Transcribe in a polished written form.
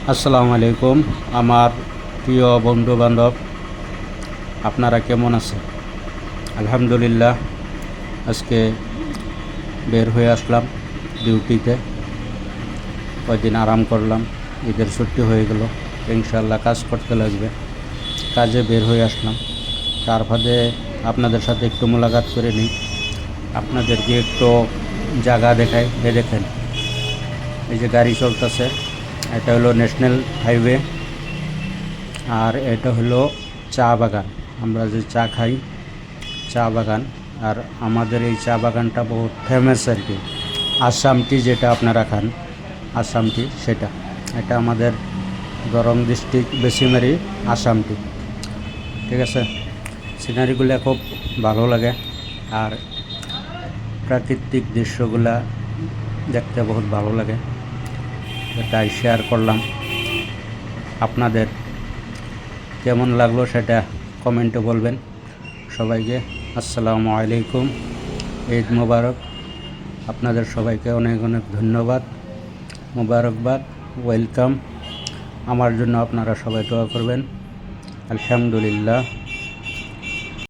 আসসালামু আলাইকুম আমার প্রিয় বন্ধু বান্ধব, আপনারা কেমন আছেন? আলহামদুলিল্লাহ, আজকে বের হয়ে আসলাম ডিউটিতে। কয়দিন আরাম করলাম, ঈদের ছুটি হয়ে গেল, ইনশাআল্লাহ কাজ করতে লাগবে। কাজে বের হয়ে আসলাম, তার ফাঁদে আপনাদের সাথে একটু মোলাকাত করে নিই, আপনাদেরকে একটু জায়গা দেখাই। দেখেন, এই যে গাড়ি চলতেছে, এটা হলো ন্যাশনাল হাইওয়ে, আর এটা হলো চা বাগান। আমরা যে চা খাই, চা বাগান। আর আমাদের এই চা বাগানটা বহুত ফেমাস আর কি। আসাম টি যেটা আপনারা খান, আসাম টি সেটা, এটা আমাদের দরং ডিস্ট্রিক্ট বেশিমারি আসাম টি। ঠিক আছে, সিনারিগুলো খুব ভালো লাগে, আর প্রাকৃতিক দৃশ্যগুলা দেখতে বহুত ভালো লাগে। এটাই শেয়ার করলাম। আপনাদের কেমন লাগলো সেটা কমেন্টে বলবেন। সবাইকে আসসালামু আলাইকুম, ঈদ মোবারক। আপনাদের সবাইকে অনেক অনেক ধন্যবাদ, মোবারকবাদ, ওয়েলকাম। আমার জন্য আপনারা সবাই দোয়া করবেন। আলহামদুলিল্লাহ।